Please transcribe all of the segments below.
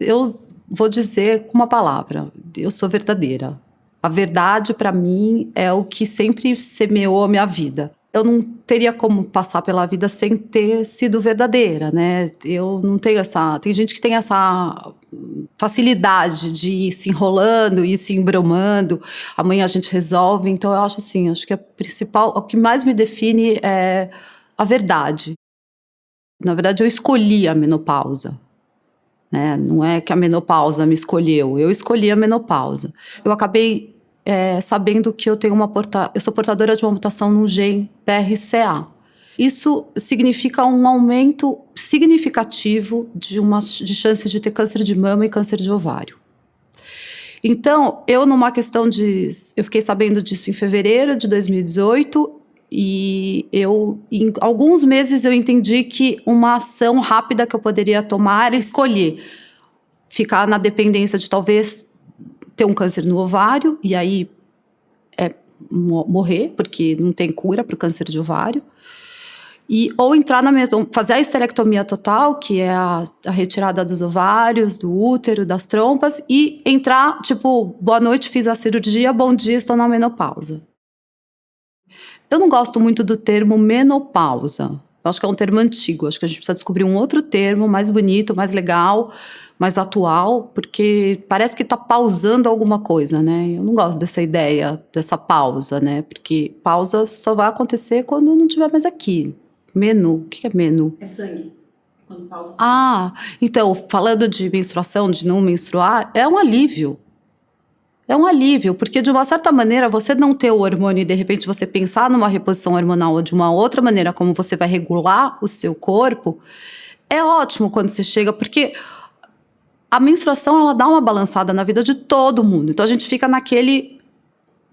Eu vou dizer com uma palavra: eu sou verdadeira. A verdade, para mim, é o que sempre semeou a minha vida. Eu não teria como passar pela vida sem ter sido verdadeira, né? Eu não tenho essa. Tem gente que tem essa facilidade de ir se enrolando, ir se embromando. Amanhã a gente resolve. Então, eu acho assim: acho que a principal, o que mais me define é a verdade. Na verdade, eu escolhi a menopausa, né? Não é que a menopausa me escolheu, eu escolhi a menopausa. Eu acabei sabendo que eu sou portadora de uma mutação no gene PRCA. Isso significa um aumento significativo de chance de ter câncer de mama e câncer de ovário. Então, eu fiquei sabendo disso em fevereiro de 2018 e em alguns meses eu entendi que uma ação rápida que eu poderia tomar era escolher ficar na dependência de talvez ter um câncer no ovário e aí morrer, porque não tem cura para o câncer de ovário, ou entrar fazer a esterectomia total, que é a retirada dos ovários, do útero, das trompas, e entrar, tipo, boa noite, fiz a cirurgia, bom dia, estou na menopausa. Eu não gosto muito do termo menopausa. Eu acho que é um termo antigo. Acho que a gente precisa descobrir um outro termo mais bonito, mais legal, mais atual, porque parece que está pausando alguma coisa, né? Eu não gosto dessa ideia, dessa pausa, né? Porque pausa só vai acontecer quando não estiver mais aqui. Menu, o que é menu? É sangue. Quando pausa o sangue. Ah, então, falando de menstruação, de não menstruar, é um alívio. É um alívio, porque de uma certa maneira você não ter o hormônio e de repente você pensar numa reposição hormonal ou de uma outra maneira como você vai regular o seu corpo, é ótimo quando você chega, porque a menstruação ela dá uma balançada na vida de todo mundo. Então a gente fica naquele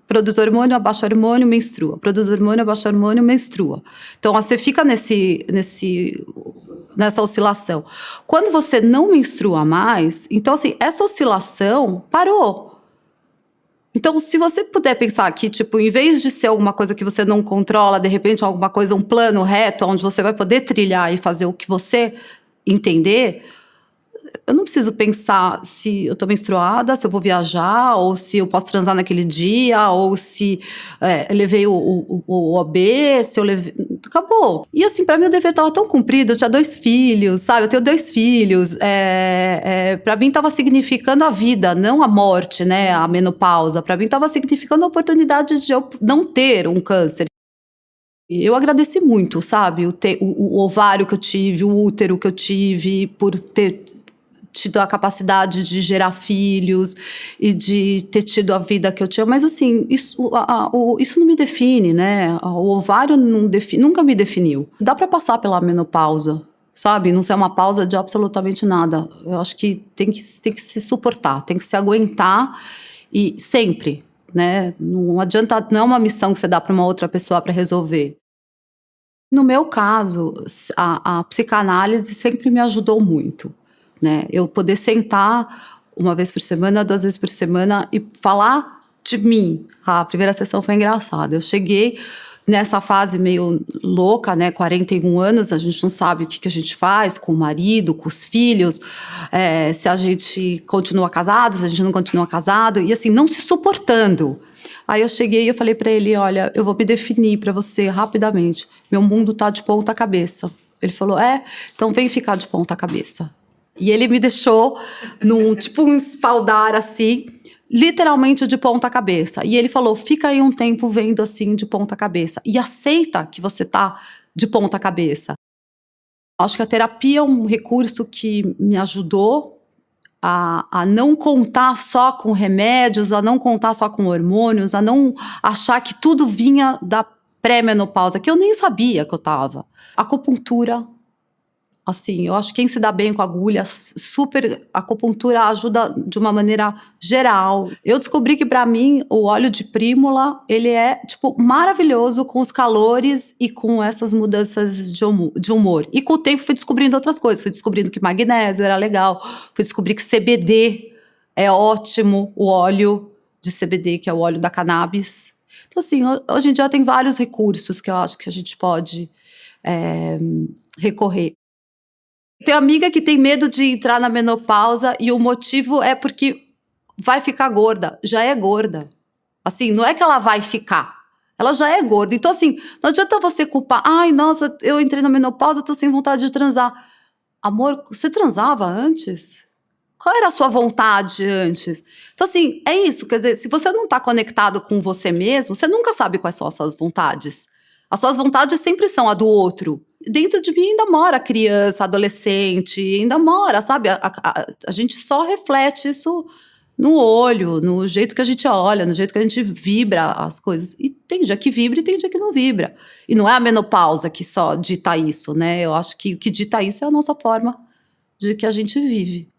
produz hormônio, abaixa hormônio, menstrua. Produz hormônio, abaixa hormônio, menstrua. Então você fica nessa oscilação. Quando você não menstrua mais, então assim, essa oscilação parou. Então, se você puder pensar que, tipo, em vez de ser alguma coisa que você não controla, de repente alguma coisa, um plano reto, onde você vai poder trilhar e fazer o que você entender, eu não preciso pensar se eu tô menstruada, se eu vou viajar, ou se eu posso transar naquele dia, ou se eu levei o OB, se eu levei... Acabou. E assim, pra mim o dever tava tão cumprido, eu tinha 2 filhos, sabe? Eu tenho 2 filhos. Pra mim tava significando a vida, não a morte, né? A menopausa. Pra mim tava significando a oportunidade de eu não ter um câncer. Eu agradeci muito, sabe? O ovário que eu tive, o útero que eu tive, por ter tido a capacidade de gerar filhos e de ter tido a vida que eu tinha, mas assim, isso não me define, né? O ovário nunca me definiu. Dá para passar pela menopausa, sabe? Não ser uma pausa de absolutamente nada. Eu acho que tem que se suportar, tem que se aguentar e sempre, né? Não adianta, não é uma missão que você dá para uma outra pessoa para resolver. No meu caso, a psicanálise sempre me ajudou muito, né? Eu poder sentar uma vez por semana, 2 vezes por semana e falar de mim. A primeira sessão foi engraçada. Eu cheguei nessa fase meio louca, né? 41 anos, a gente não sabe o que a gente faz com o marido, com os filhos, se a gente continua casado, se a gente não continua casado, e assim, não se suportando. Aí eu cheguei e eu falei pra ele, olha, eu vou me definir pra você rapidamente. Meu mundo tá de ponta cabeça. Ele falou, então vem ficar de ponta cabeça. E ele me deixou tipo um espaldar assim, literalmente de ponta cabeça. E ele falou, fica aí um tempo vendo assim de ponta cabeça. E aceita que você tá de ponta cabeça. Acho que a terapia é um recurso que me ajudou a não contar só com remédios, a não contar só com hormônios, a não achar que tudo vinha da pré-menopausa, que eu nem sabia que eu estava. Acupuntura, assim, eu acho que quem se dá bem com agulha, a acupuntura ajuda de uma maneira geral. Eu descobri que para mim o óleo de prímula, ele é tipo maravilhoso com os calores e com essas mudanças de humor. E com o tempo fui descobrindo outras coisas, fui descobrindo que magnésio era legal, fui descobrir que CBD é ótimo, o óleo de CBD, que é o óleo da cannabis. Então assim, hoje em dia tem vários recursos que eu acho que a gente pode recorrer. Tem amiga que tem medo de entrar na menopausa e o motivo é porque vai ficar gorda. Já é gorda. Assim, não é que ela vai ficar. Ela já é gorda. Então, assim, não adianta você culpar. Ai, nossa, eu entrei na menopausa, tô sem vontade de transar. Amor, você transava antes? Qual era a sua vontade antes? Então, assim, é isso. Quer dizer, se você não tá conectado com você mesmo, você nunca sabe quais são as suas vontades. As suas vontades sempre são a do outro. Dentro de mim ainda mora criança, adolescente, ainda mora, sabe? A gente só reflete isso no olho, no jeito que a gente olha, no jeito que a gente vibra as coisas. E tem dia que vibra e tem dia que não vibra. E não é a menopausa que só dita isso, né? Eu acho que o que dita isso é a nossa forma de que a gente vive.